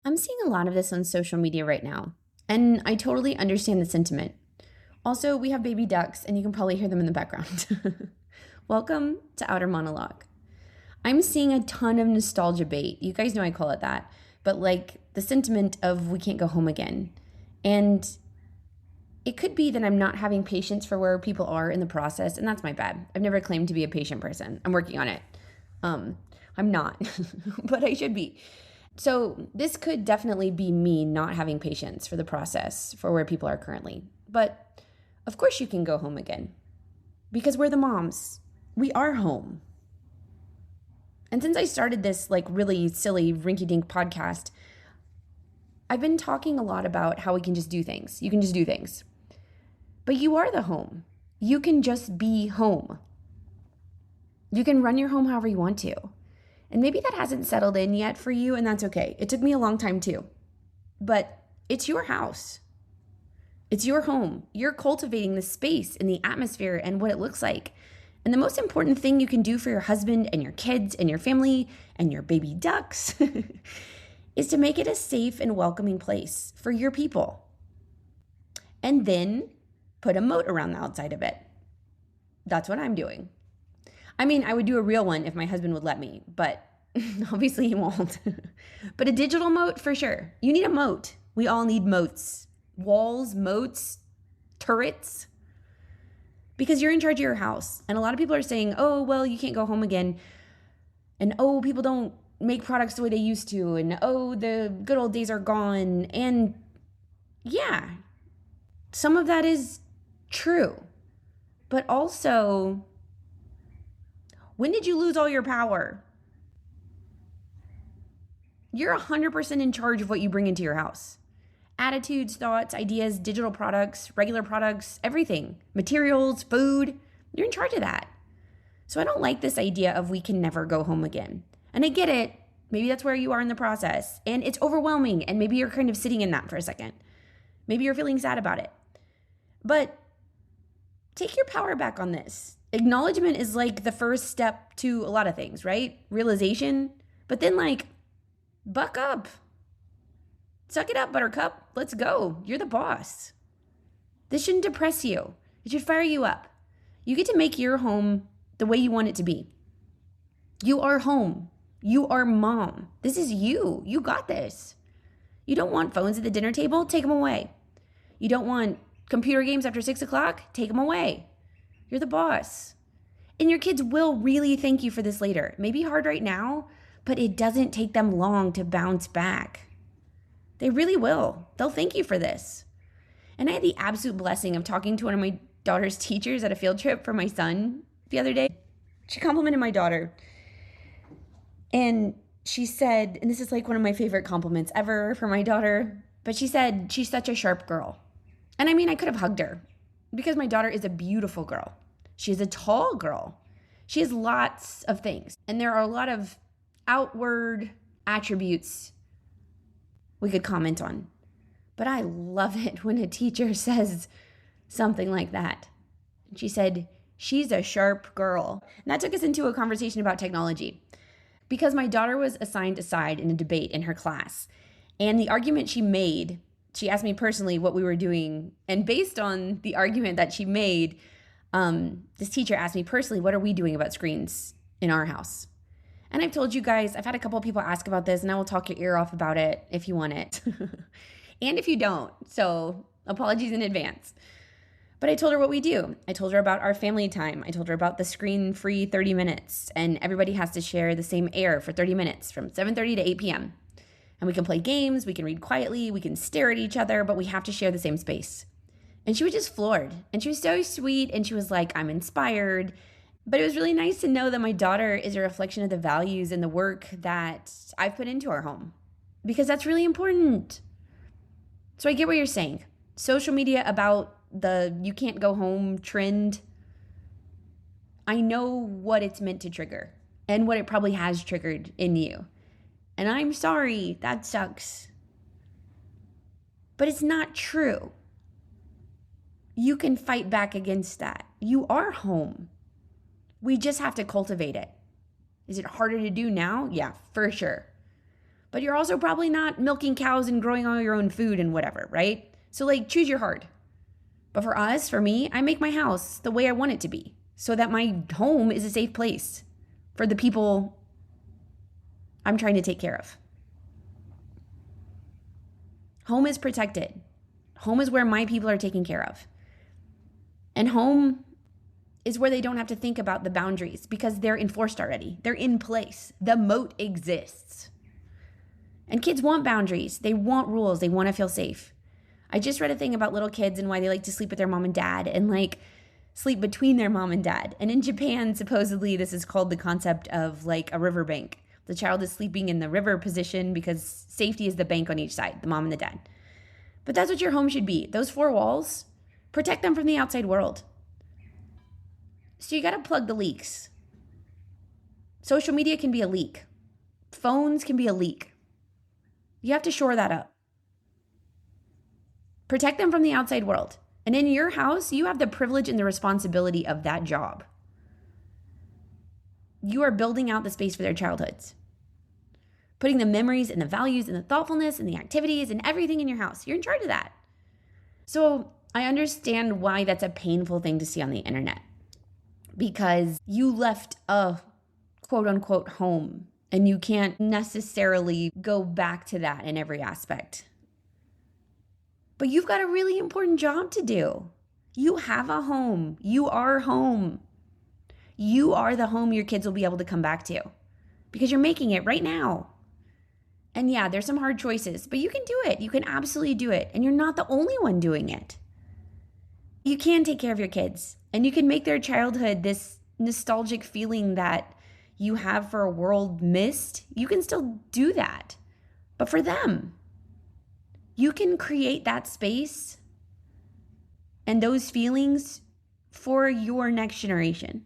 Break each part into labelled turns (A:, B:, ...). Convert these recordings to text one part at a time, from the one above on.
A: I'm seeing a lot of this on social media right now, and I totally understand the sentiment. Also, we have baby ducks, and you can probably hear them in the background. Welcome to Outer Monologue. I'm seeing a ton of nostalgia bait. You guys know I call it that, but like the sentiment of we can't go home again. And it could be that I'm not having patience for where people are in the process, and that's my bad. I've never claimed to be a patient person. I'm working on it. I'm not, but I should be. So this could definitely be me not having patience for the process for where people are currently. But of course you can go home again because we're the moms. We are home. And since I started this like really silly rinky-dink podcast, I've been talking a lot about how we can just do things. You can just do things. But you are the home. You can just be home. You can run your home however you want to. And maybe that hasn't settled in yet for you, and that's okay. It took me a long time too. But it's your house. It's your home. You're cultivating the space and the atmosphere and what it looks like. And the most important thing you can do for your husband and your kids and your family and your baby ducks is to make it a safe and welcoming place for your people. And then put a moat around the outside of it. That's what I'm doing. I mean, I would do a real one if my husband would let me, but obviously he won't. But a digital moat for sure. You need a moat. We all need moats. Walls, moats, turrets. Because you're in charge of your house. And a lot of people are saying, oh, well, you can't go home again. And oh, people don't make products the way they used to. And oh, the good old days are gone. And yeah, some of that is true. But also, when did you lose all your power? You're 100% in charge of what you bring into your house. Attitudes, thoughts, ideas, digital products, regular products, everything. Materials, food. You're in charge of that. So I don't like this idea of we can never go home again. And I get it. Maybe that's where you are in the process. And it's overwhelming. And maybe you're kind of sitting in that for a second. Maybe you're feeling sad about it. But take your power back on this. Acknowledgement is like the first step to a lot of things, right? Realization. But then like, buck up. Suck it up, buttercup. Let's go. You're the boss. This shouldn't depress you. It should fire you up. You get to make your home the way you want it to be. You are home. You are mom. This is you. You got this. You don't want phones at the dinner table? Take them away. You don't want computer games after 6 o'clock? Take them away. You're the boss. And your kids will really thank you for this later. It may be hard right now, but it doesn't take them long to bounce back. They really will. They'll thank you for this. And I had the absolute blessing of talking to one of my daughter's teachers at a field trip for my son the other day. She complimented my daughter. And she said, and this is like one of my favorite compliments ever for my daughter, but she said, she's such a sharp girl. And I mean, I could have hugged her because my daughter is a beautiful girl. She is a tall girl. She has lots of things. And there are a lot of outward attributes we could comment on. But I love it when a teacher says something like that. She said, she's a sharp girl. And that took us into a conversation about technology because my daughter was assigned a side in a debate in her class. And the argument she made, she asked me personally what we were doing. And based on the argument that she made, this teacher asked me personally, what are we doing about screens in our house? And I've told you guys, I've had a couple of people ask about this, and I will talk your ear off about it if you want it. And if you don't, so apologies in advance. But I told her what we do. I told her about our family time. I told her about the screen-free 30 minutes, and everybody has to share the same air for 30 minutes from 7:30 to 8 p.m. And we can play games, we can read quietly, we can stare at each other, but we have to share the same space. And she was just floored. And she was so sweet, and she was like, I'm inspired. But it was really nice to know that my daughter is a reflection of the values and the work that I've put into our home, because that's really important. So I get what you're saying. Social media about the you can't go home trend, I know what it's meant to trigger and what it probably has triggered in you. And I'm sorry, that sucks. But it's not true. You can fight back against that. You are home. We just have to cultivate it. Is it harder to do now? Yeah, for sure. but you're also probably not milking cows and growing all your own food and whatever, right? So like choose your hard. But for us, for me, I make my house the way I want it to be so that my home is a safe place for the people I'm trying to take care of. Home is protected. Home is where my people are taken care of. And home is where they don't have to think about the boundaries because they're enforced already. They're in place. The moat exists. And kids want boundaries. They want rules. They want to feel safe. I just read a thing about little kids and why they like to sleep with their mom and dad and like sleep between their mom and dad. And in Japan, supposedly, this is called the concept of like a riverbank. The child is sleeping in the river position because safety is the bank on each side, the mom and the dad. But that's what your home should be. Those four walls, protect them from the outside world. So you got to plug the leaks. Social media can be a leak. Phones can be a leak. You have to shore that up. Protect them from the outside world. And in your house, you have the privilege and the responsibility of that job. You are building out the space for their childhoods. Putting the memories and the values and the thoughtfulness and the activities and everything in your house. You're in charge of that. So I understand why that's a painful thing to see on the internet. Because you left a quote unquote home and you can't necessarily go back to that in every aspect. But you've got a really important job to do. You have a home. You are home. You are the home your kids will be able to come back to because you're making it right now. And yeah, there's some hard choices, but you can do it. You can absolutely do it. And you're not the only one doing it. You can take care of your kids and you can make their childhood this nostalgic feeling that you have for a world missed. You can still do that, but for them. You can create that space and those feelings for your next generation.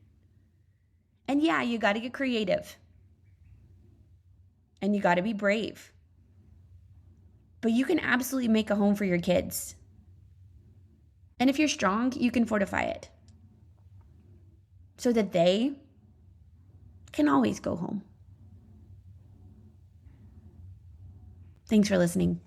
A: And yeah, you got to get creative. And you got to be brave. But you can absolutely make a home for your kids. And if you're strong, you can fortify it so that they can always go home. Thanks for listening.